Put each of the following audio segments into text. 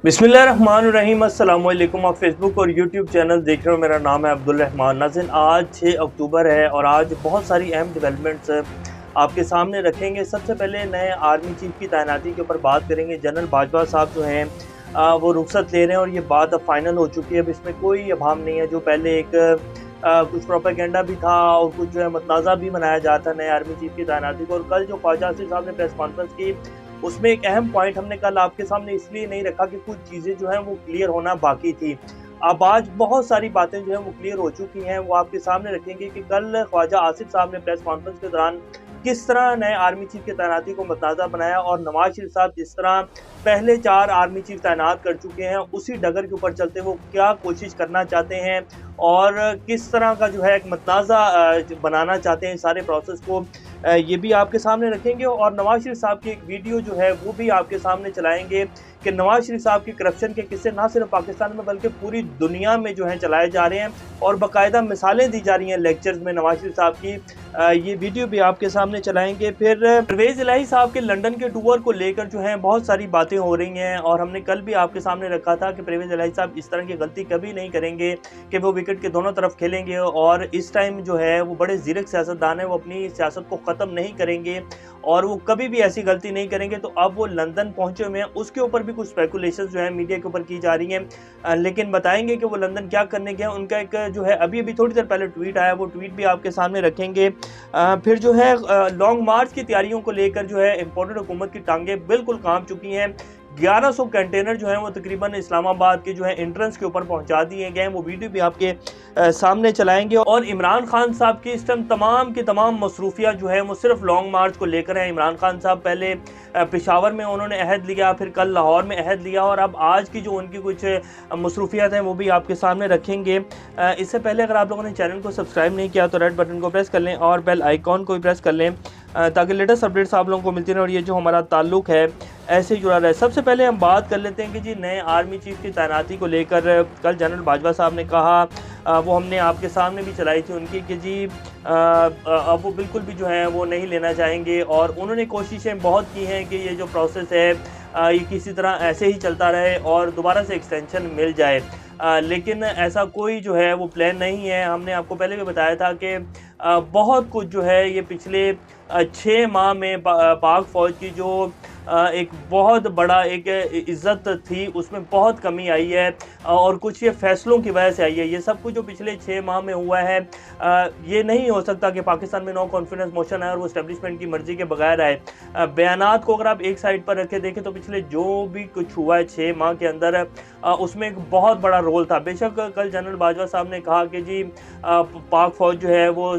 बिस्मिल्लाहिर्रहमानिर्रहीम। अस्सलाम वालेकुम। आप फेसबुक और यूट्यूब चैनल देख रहे हो। मेरा नाम है अब्दुल-रहमान। नाज़रीन, आज 6 अक्टूबर है और आज बहुत सारी अहम डेवलपमेंट्स आपके सामने रखेंगे। सबसे पहले नए आर्मी चीफ की तैनाती के ऊपर बात करेंगे। जनरल बाजवा साहब जो हैं वो रुखसत ले रहे हैं और ये बात अब फाइनल हो चुकी है। अब इसमें कोई अभाम नहीं है। जो पहले एक कुछ प्रोपेगेंडा भी था और कुछ जो है मतनाज़ा भी बनाया जाता नए आर्मी चीफ की तैनाती को। और कल जो ख्वाजा आसिफ साहब ने प्रेस कॉन्फ्रेंस की, उसमें एक अहम पॉइंट हमने कल आपके सामने इसलिए नहीं रखा कि कुछ चीज़ें जो हैं वो क्लियर होना बाकी थी। अब आज बहुत सारी बातें जो हैं वो क्लियर हो चुकी हैं। वो आपके सामने रखेंगे कि कल ख्वाजा आसिफ साहब ने प्रेस कॉन्फ्रेंस के दौरान किस तरह नए आर्मी चीफ की तैनाती को मतनाज़ा बनाया और नवाज शरीफ साहब जिस तरह पहले 4 आर्मी चीफ तैनात कर चुके हैं, उसी डगर के ऊपर चलते वो क्या कोशिश करना चाहते हैं और किस तरह का जो है एक मतनाज़ा बनाना चाहते हैं सारे प्रोसेस को, ये भी आपके सामने रखेंगे। और नवाज शरीफ साहब की एक वीडियो जो है वो भी आपके सामने चलाएंगे कि नवाज शरीफ साहब के करप्शन के किस्से ना सिर्फ पाकिस्तान में बल्कि पूरी दुनिया में जो है चलाए जा रहे हैं और बाकायदा मिसालें दी जा रही हैं लेक्चर्स में नवाज शरीफ साहब की। ये वीडियो भी आपके सामने चलाएंगे। फिर परवेज़ इलाही साहब के लंदन के टूर को लेकर जो है बहुत सारी बातें हो रही हैं और हमने कल भी आपके सामने रखा था कि परवेज़ इलाही साहब इस तरह की गलती कभी नहीं करेंगे कि वो विकेट के दोनों तरफ खेलेंगे और इस टाइम जो है वो बड़े ज़ीरक सियासतदान है, वो अपनी सियासत को ख़त्म नहीं करेंगे और वो कभी भी ऐसी गलती नहीं करेंगे। तो अब वो लंदन पहुंचे हुए हैं, उसके ऊपर भी कुछ स्पेकुलेशंस जो है मीडिया के ऊपर की जा रही हैं, लेकिन बताएंगे कि वो लंदन क्या करने गए। उनका एक जो है अभी थोड़ी देर पहले ट्वीट आया, वो ट्वीट भी आपके सामने रखेंगे। फिर जो है लॉन्ग मार्च की तैयारियों को लेकर जो है इम्पोर्टेड हुकूमत की टांगें बिल्कुल काम चुकी हैं। 1100 कंटेनर जो हैं वो तकरीबन इस्लामाबाद के जो है एंट्रेंस के ऊपर पहुंचा दिए गए हैं। वो वीडियो भी आपके सामने चलाएंगे। और इमरान खान साहब की इस टाइम तमाम की तमाम मसरूफियाँ जो है वो सिर्फ लॉन्ग मार्च को लेकर हैं। इमरान खान साहब पहले पेशावर में उन्होंने अहद लिया, फिर कल लाहौर में अहद लिया और अब आज की जो उनकी कुछ मसरूफियात हैं वो भी आपके सामने रखेंगे। इससे पहले अगर आप लोगों ने चैनल को सब्सक्राइब नहीं किया तो रेड बटन को प्रेस कर लें और बेल आइकॉन को भी प्रेस कर लें ताकि लेटेस्ट अपडेट्स आप लोगों को मिलती रहे और ये जो हमारा ताल्लुक़ है ऐसे ही जुड़ा रहे। सबसे पहले हम बात कर लेते हैं कि जी नए आर्मी चीफ की तैनाती को लेकर कल जनरल बाजवा साहब ने कहा, वो हमने आपके सामने भी चलाई थी उनकी कि जी अब वो बिल्कुल भी जो है वो नहीं लेना चाहेंगे और उन्होंने कोशिशें बहुत की हैं कि ये जो प्रोसेस है ये किसी तरह ऐसे ही चलता रहे और दोबारा से एक्सटेंशन मिल जाए, लेकिन ऐसा कोई जो है वो प्लान नहीं है। हमने आपको पहले भी बताया था कि बहुत कुछ जो है ये पिछले 6 माह में पाक फ़ौज की जो एक बहुत बड़ा एक इज़्ज़त थी उसमें बहुत कमी आई है और कुछ ये फ़ैसलों की वजह से आई है। ये सब कुछ जो पिछले 6 माह में हुआ है, ये नहीं हो सकता कि पाकिस्तान में नो कॉन्फिडेंस मोशन आए और वो एस्टेब्लिशमेंट की मर्ज़ी के बगैर आए। बयानात को अगर आप एक साइड पर रखे देखें तो पिछले जो भी कुछ हुआ है 6 माह के अंदर उसमें एक बहुत बड़ा रोल था। बेशक कल जनरल बाजवा साहब ने कहा कि जी पाक फ़ौज जो है वो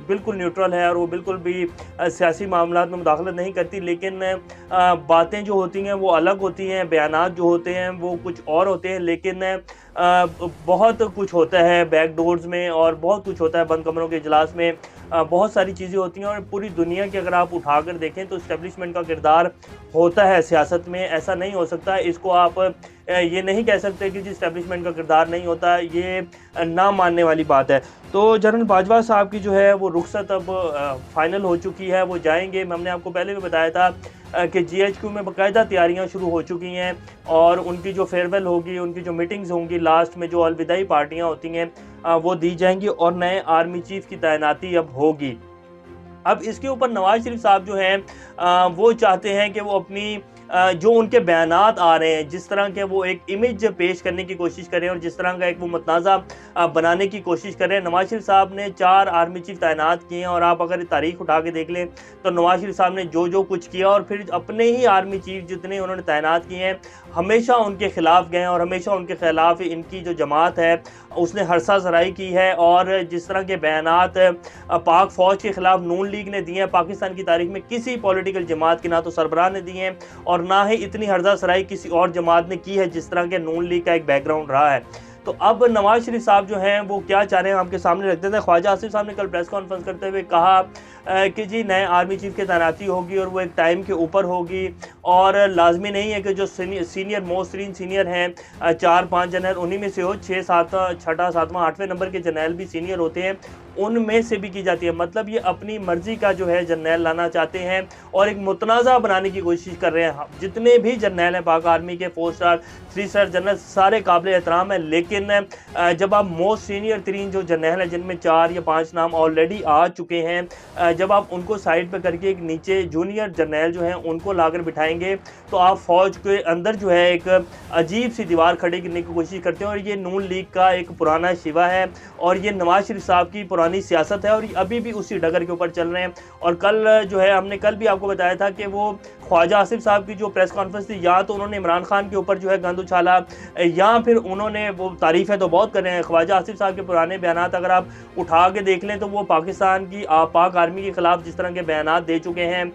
बिल्कुल न्यूट्रल है और वो बिल्कुल भी सियासी मामलात में मुदाखलत नहीं करती, लेकिन बातें जो होती हैं वो अलग होती हैं, बयानात जो होते हैं वो कुछ और होते हैं, लेकिन बहुत कुछ होता है बैक डोर्स में और बहुत कुछ होता है बंद कमरों के इजलास में। बहुत सारी चीज़ें होती हैं और पूरी दुनिया की अगर आप उठाकर देखें तो एस्टेब्लिशमेंट का किरदार होता है सियासत में, ऐसा नहीं हो सकता। इसको आप ये नहीं कह सकते कि जी एस्टेब्लिशमेंट का किरदार नहीं होता, ये ना मानने वाली बात है। तो जनरल बाजवा साहब की जो है वो रुखसत अब फाइनल हो चुकी है, वो जाएंगे। हमने आपको पहले भी बताया था कि GHQ में बाकायदा तैयारियां शुरू हो चुकी हैं और उनकी जो फेयरवेल होगी, उनकी जो मीटिंग्स होंगी, लास्ट में जो अलविदाई पार्टियां होती हैं वो दी जाएंगी और नए आर्मी चीफ की तैनाती अब होगी। अब इसके ऊपर नवाज शरीफ साहब जो हैं वो चाहते हैं कि वो अपनी जो उनके बयानात आ रहे हैं, जिस तरह के वो एक इमेज पेश करने की कोशिश करें और जिस तरह का एक वो मतनाज़ा बनाने की कोशिश करें। नवाज शरीफ साहब ने 4 आर्मी चीफ तैनात किए हैं और आप अगर तारीख उठा के देख लें तो नवाज शरीफ साहब ने जो कुछ किया और फिर अपने ही आर्मी चीफ जितने उन्होंने तैनात किए हैं हमेशा उनके खिलाफ गए और हमेशा उनके खिलाफ इनकी जो जमात है उसने हरसा सराई की है। और जिस तरह के बयानात पाक फ़ौज के खिलाफ नून लीग ने दिए हैं, पाकिस्तान की तारीख में किसी पॉलिटिकल जमात के ना तो सरबराह ने दिए हैं और ना ही इतनी हर्जा सराई किसी और जमात ने की है जिस तरह के नून लीग का एक बैकग्राउंड रहा है। तो अब नवाज शरीफ साहब जो हैं वो क्या चाह रहे हैं आपके सामने रख देते हैं। ख्वाजा आसिफ साहब ने कल प्रेस कॉन्फ्रेंस करते हुए कहा कि जी नए आर्मी चीफ की तैनाती होगी और वो एक टाइम के ऊपर होगी और लाजमी नहीं है कि जो सीनियर मोस्ट सीनियर हैं 4-5 जनरल उन्हीं में से हो, 6, 7, 6, 7, 8वें नंबर के जनरल भी सीनियर होते हैं, उनमें से भी की जाती है। मतलब ये अपनी मर्जी का जो है जर्नैल लाना चाहते हैं और एक मुतनाज़ा बनाने की कोशिश कर रहे हैं। जितने भी जर्नैल हैं पाक आर्मी के 4 स्टार 3 स्टार जनरल सारे काबिल एहतराम है, लेकिन जब आप मोस्ट सीनियर तरीन जो जर्नैल हैं जिनमें 4 या 5 नाम ऑलरेडी आ चुके हैं, जब आप उनको साइड पर करके एक नीचे जूनियर जर्नैल जो हैं उनको लाकर बिठाएंगे तो आप फ़ौज के अंदर जो है एक अजीब सी दीवार खड़ी करने की कोशिश करते हैं। और ये नून लीग का एक पुराना शिवा है और ये नवाज शरीफ साहब की पुरानी सियासत है और अभी भी उसी डगर के ऊपर चल रहे हैं। और कल जो है हमने कल भी आपको बताया था कि वो ख्वाजा आसिफ साहब की जो प्रेस कॉन्फ्रेंस थी, या तो उन्होंने इमरान खान के ऊपर जो है गंद उछाला या फिर उन्होंने वो तारीफ़ें तो बहुत कर रहे हैं। ख्वाजा आसिफ साहब के पुराने बयानात अगर आप उठा के देख लें तो वो पाकिस्तान की पाक आर्मी के ख़िलाफ़ जिस तरह के बयानात दे चुके हैं,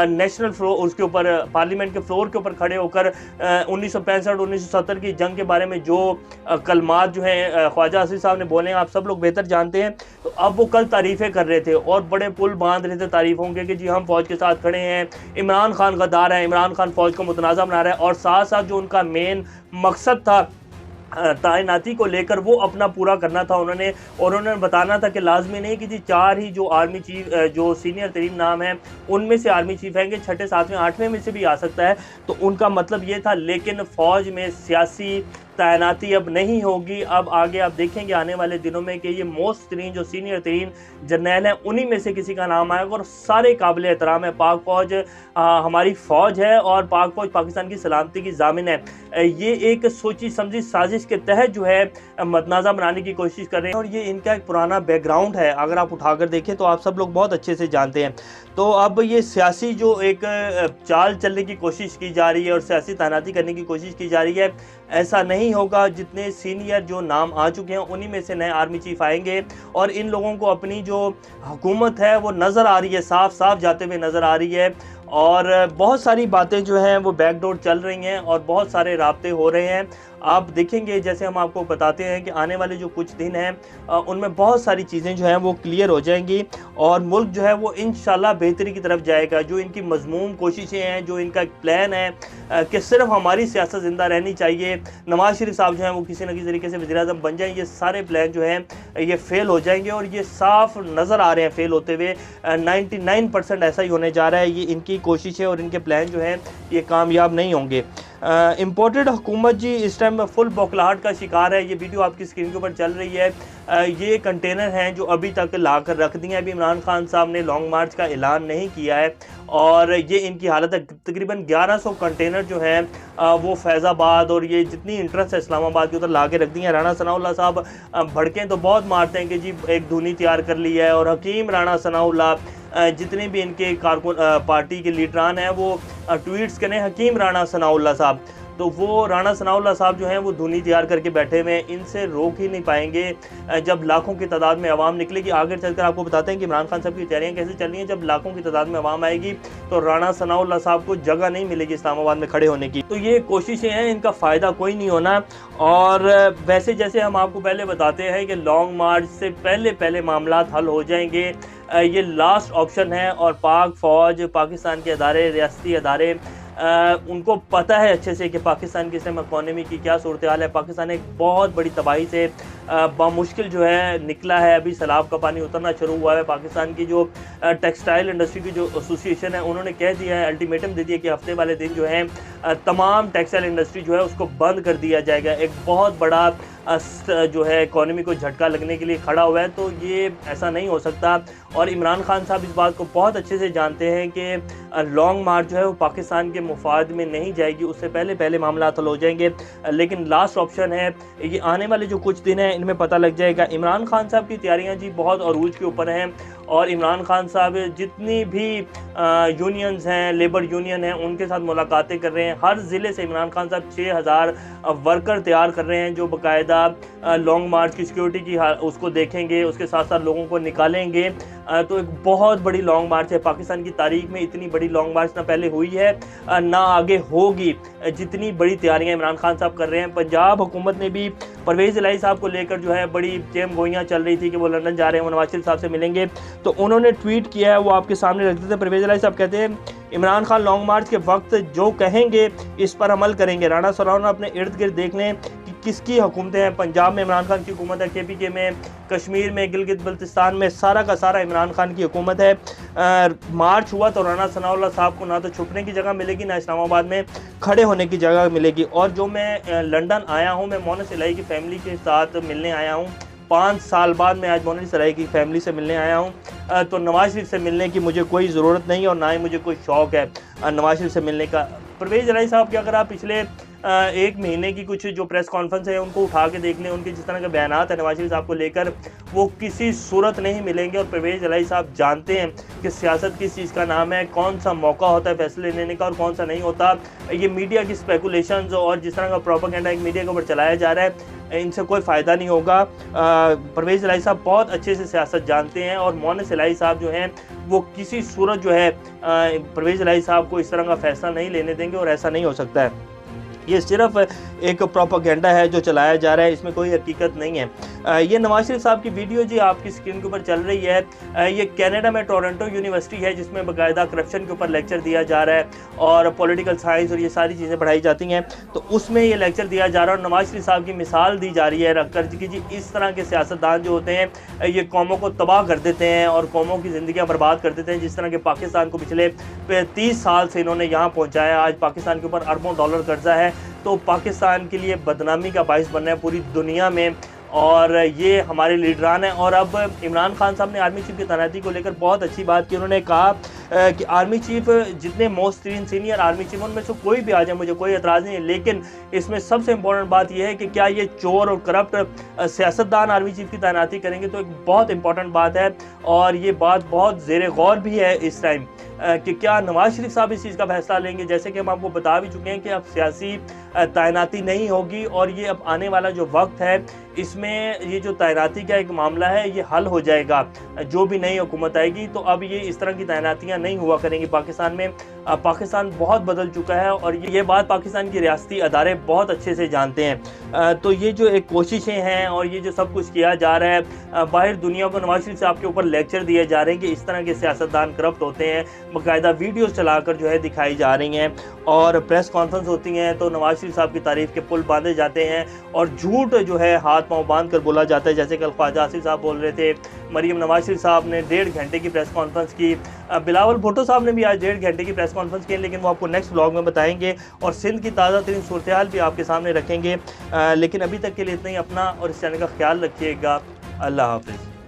नेशनल फ्लोर उसके ऊपर पार्लियामेंट के फ्लोर के ऊपर खड़े होकर 1965-1970 की जंग के बारे में जो कलमात जो हैं ख्वाजा आसिफ साहब ने बोले हैं आप सब लोग बेहतर जानते हैं। तो अब वो कल तारीफ़ें कर रहे थे और बड़े पुल बांध रहे थे तारीफ़ों के कि जी हम फ़ौज के साथ खड़े हैं, इमरान खान गद्दार है, इमरान खान फ़ौज को मुतनाज़ा बना रहा है। और साथ साथ जो उनका मेन मकसद था तैनाती को लेकर वो अपना पूरा करना था उन्होंने, और उन्होंने बताना था कि लाजमी नहीं कि जी 4 ही जो आर्मी चीफ जो सीनियर तरीन नाम हैं उनमें से आर्मी चीफ आएंगे, 6ठे 7वें 8वें में से भी आ सकता है। तो उनका मतलब ये था, लेकिन फ़ौज में सियासी तैनाती अब नहीं होगी। अब आगे आप देखेंगे आने वाले दिनों में कि ये मोस्ट तरीन जो सीनियर तरीन जर्नैल हैं उन्हीं में से किसी का नाम आएगा और सारे काबिल एहतराम है। पाक फ़ौज हमारी फ़ौज है और पाक फ़ौज पाकिस्तान की सलामती की ज़ामिन है। ये एक सोची समझी साजिश के तहत जो है मतनाज़ा बनाने की कोशिश कर रहे हैं और ये इनका एक पुराना बैकग्राउंड है। अगर आप उठाकर देखें तो आप सब लोग बहुत अच्छे से जानते हैं। तो अब ये सियासी जो एक चाल चलने की कोशिश की जा रही है और सियासी तैनाती करने की कोशिश की जा रही है, ऐसा नहीं होगा। जितने सीनियर जो नाम आ चुके हैं उन्हीं में से नए आर्मी चीफ आएंगे और इन लोगों को अपनी जो हुकूमत है वो नज़र आ रही है, साफ साफ जाते हुए नज़र आ रही है। और बहुत सारी बातें जो हैं वो बैकडोर चल रही हैं और बहुत सारे राब्ते हो रहे हैं। आप देखेंगे जैसे हम आपको बताते हैं कि आने वाले जो कुछ दिन हैं उनमें बहुत सारी चीज़ें जो हैं वो क्लियर हो जाएंगी और मुल्क जो है वो इंशाल्लाह बेहतरी की तरफ जाएगा। जो इनकी मज़मूम कोशिशें हैं, जो इनका एक प्लान है कि सिर्फ हमारी सियासत ज़िंदा रहनी चाहिए, नवाज शरीफ साहब जो हैं वो किसी न किसी तरीके से वज़ीर-ए-आज़म बन जाएँ, ये सारे प्लान जो हैं ये फ़ेल हो जाएंगे और ये साफ नज़र आ रहे हैं फ़ेल होते हुए। 99% ऐसा ही होने जा रहा है। ये इनकी कोशिशें और इनके प्लान जो हैं ये कामयाब नहीं होंगे। इम्पोर्टेड हुकूमत जी इस टाइम फुल बौखलाहट का शिकार है। ये वीडियो आपकी स्क्रीन के ऊपर चल रही है। ये कंटेनर हैं जो अभी तक ला कर रख दिए हैं। अभी इमरान खान साहब ने लॉन्ग मार्च का ऐलान नहीं किया है और ये इनकी हालत है। तकरीबन 1100 कंटेनर जो हैं वो फैज़ाबाद और ये जितनी इंटरेस्ट है इस्लामाबाद के उधर ला के रख दी हैं। राणा सनाउल्लाह साहब भड़कें तो बहुत मारते हैं कि जी एक धुनी तैयार कर ली है, और हकीम राणा सनाउल्लाह जितने भी इनके कारकुन पार्टी के लीडरान हैं वो ट्वीट्स करें हकीम राणा सनाउल्लाह साहब, तो वो राणा सनाउल्लाह साहब जो हैं वो धुनी तैयार करके बैठे हुए हैं। इनसे रोक ही नहीं पाएंगे। जब लाखों की तादाद में आवाम निकलेगी, आगे चलकर आपको बताते हैं कि इमरान खान साहब की तैयारियां कैसे चल रही हैं। जब लाखों की तादाद में आवाम आएगी तो राणा सनाउल्लाह साहब को जगह नहीं मिलेगी इस्लामाबाद में खड़े होने की। तो ये कोशिशें हैं, इनका फ़ायदा कोई नहीं होना। और वैसे जैसे हम आपको पहले बताते हैं कि लॉन्ग मार्च से पहले मामला हल हो जाएंगे, ये लास्ट ऑप्शन है। और पाक फ़ौज, पाकिस्तान के अदारे, रियासती अदारे, उनको पता है अच्छे से कि पाकिस्तान की इस्लाम इकॉनमी की क्या सूरत हाल है। पाकिस्तान एक बहुत बड़ी तबाही से बामुश्किल जो है निकला है। अभी सैलाब का पानी उतरना शुरू हुआ है। पाकिस्तान की जो टेक्सटाइल इंडस्ट्री की जो एसोसिएशन है उन्होंने कह दिया है, अल्टीमेटम दे दिया कि हफ्ते वाले दिन जो है तमाम टेक्सटाइल इंडस्ट्री जो है उसको बंद कर दिया जाएगा। एक बहुत बड़ा जो है इकॉनमी को झटका लगने के लिए खड़ा हुआ है। तो ये ऐसा नहीं हो सकता और इमरान खान साहब इस बात को बहुत अच्छे से जानते हैं कि लॉन्ग मार्च जो है वो पाकिस्तान के मुफाद में नहीं जाएगी, उससे पहले मामला हल हो जाएंगे। लेकिन लास्ट ऑप्शन है, ये आने वाले जो कुछ दिन हैं इनमें पता लग जाएगा। इमरान खान साहब की तैयारियां जी बहुत अरूज के ऊपर हैं और इमरान खान साहब जितनी भी यूनियंस हैं, लेबर यूनियन हैं, उनके साथ मुलाकातें कर रहे हैं। हर ज़िले से इमरान खान साहब 6000 वर्कर तैयार कर रहे हैं जो बाकायदा लॉन्ग मार्च की सिक्योरिटी की उसको देखेंगे, उसके साथ साथ लोगों को निकालेंगे। तो एक बहुत बड़ी लॉन्ग मार्च है। पाकिस्तान की तारीख में इतनी बड़ी लॉन्ग मार्च ना पहले हुई है ना आगे होगी, जितनी बड़ी तैयारियां इमरान खान साहब कर रहे हैं। पंजाब हुकूमत ने भी परवेज़ इलाही साहब को लेकर जो है बड़ी चेम गोइयाँ चल रही थी कि वो लंदन जा रहे हैं, वो नवाज शरीफ साहब से मिलेंगे। तो उन्होंने ट्वीट किया है, वो आपके सामने रख देते हैं। परवेज़ इलाही साहब कहते हैं इमरान खान लॉन्ग मार्च के वक्त जो कहेंगे इस पर अमल करेंगे। राणा सनाउल्लाह अपने इर्द गिर्द देख लें कि किस की हुकूमतें हैं। पंजाब में इमरान खान की हुकूमत है, KPK में, कश्मीर में, गिलगित बल्तिस्तान में, सारा का सारा इमरान खान की हुकूमत है। मार्च हुआ तो राना सनाउल्लाह साहब को ना तो छुपने की जगह मिलेगी, ना इस्लामाबाद में खड़े होने की जगह मिलेगी। और जो मैं लंदन आया हूँ, मैं मोनस इलाही की फैमिली के साथ मिलने आया हूँ। 5 साल बाद मैं आज मोनस इलाही की फैमिली से मिलने आया हूँ। तो नवाज शरीफ से मिलने की मुझे कोई ज़रूरत नहीं और ना ही मुझे कोई शौक़ है नवाज शरीफ से मिलने का। परवेज़ इलाही साहब की अगर आप पिछले 1 महीने की कुछ जो प्रेस कॉन्फ्रेंस है उनको उठा के देख लें, उनके जिस तरह के बयानात है नवाज शरीफ साहब को लेकर, वो किसी सूरत नहीं मिलेंगे। और परवेज़ इलाही साहब जानते हैं कि सियासत किस चीज़ का नाम है, कौन सा मौका होता है फैसले लेने का और कौन सा नहीं होता। ये मीडिया की स्पेकुलेशंस और जिस तरह का प्रोपेगेंडा एक मीडिया के ऊपर चलाया जा रहा है, इनसे कोई फ़ायदा नहीं होगा। परवेज़ इलाही साहब बहुत अच्छे से सियासत जानते हैं और मोनस इलाही साहब जो हैं वो किसी सूरत जो है परवेज़ इलाही साहब को इस तरह का फ़ैसला नहीं लेने देंगे और ऐसा नहीं हो सकता है। ये सिर्फ एक प्रोपेगेंडा है जो चलाया जा रहा है, इसमें कोई हकीकत नहीं है। ये नवाज शरीफ साहब की वीडियो जी आपकी स्क्रीन के ऊपर चल रही है, ये कनाडा में टोरंटो यूनिवर्सिटी है जिसमें बाकायदा करप्शन के ऊपर लेक्चर दिया जा रहा है और पॉलिटिकल साइंस और ये सारी चीज़ें पढ़ाई जाती हैं। तो उसमें ये लेक्चर दिया जा रहा है और नवाज शरीफ साहब की मिसाल दी जा रही है रख कर कि जी इस तरह के सियासतदान जो होते हैं ये कौमों को तबाह कर देते हैं और कौमों की ज़िंदगियाँ बर्बाद कर देते हैं। जिस तरह के पाकिस्तान को पिछले 30 साल से इन्होंने यहाँ पहुँचाया, आज पाकिस्तान के ऊपर अरबों डॉलर कर्जा है, तो पाकिस्तान के लिए बदनामी का बाइस बनना है पूरी दुनिया में। और ये हमारे लीडरान हैं। और अब इमरान खान साहब ने आर्मी चीफ की तैनाती को लेकर बहुत अच्छी बात की। उन्होंने कहा कि आर्मी चीफ जितने मोस्ट सीनियर आर्मी चीफ उनमें से कोई भी आ जाए मुझे कोई एतराज़ नहीं है, लेकिन इसमें सबसे इम्पोर्टेंट बात यह है कि क्या ये चोर और करप्ट सियासतदान आर्मी चीफ की तैनाती करेंगे, तो एक बहुत इंपॉर्टेंट बात है। और ये बात बहुत ज़ेर गौर भी है इस टाइम कि क्या नवाज शरीफ साहब इस चीज़ का फैसला लेंगे। जैसे कि हम आपको बता भी चुके हैं कि अब सियासी तैनाती नहीं होगी और ये अब आने वाला जो वक्त है इसमें ये जो तैनाती का एक मामला है ये हल हो जाएगा। जो भी नई हुकूमत आएगी तो अब ये इस तरह की तैनातियाँ नहीं हुआ करेंगी पाकिस्तान में। पाकिस्तान बहुत बदल चुका है और ये बात पाकिस्तान की रियासती अदारे बहुत अच्छे से जानते हैं। तो ये जो एक कोशिशें हैं और ये जो सब कुछ किया जा रहा है, बाहर दुनिया को नवाज शरीफ साहब के ऊपर लेक्चर दिए जा रहे हैं कि इस तरह के सियासतदान करप्ट होते हैं, बाकायदा वीडियोस चलाकर जो है दिखाई जा रही हैं और प्रेस कॉन्फ्रेंस होती हैं तो नवाज शरीफ साहब की तारीफ के पुल बांधे जाते हैं और झूठ जो है हाथ पांव बांध कर बोला जाता है। जैसे कल ख्वाजा आसिफ साहब बोल रहे थे, मरीम नवाज शरीफ साहब ने 1.5 घंटे की प्रेस कॉन्फ्रेंस की, बिलावल भुट्टो साहब ने भी आज 1.5 घंटे की प्रेस कॉन्फ्रेंस की, लेकिन वो आपको नेक्स्ट व्लॉग में बताएंगे और सिंध की ताज़ा तरीन सूरत हाल भी आपके सामने रखेंगे। लेकिन अभी तक के लिए इतना ही। अपना और इस चैनल का ख्याल रखिएगा। अल्लाह हाफिज़।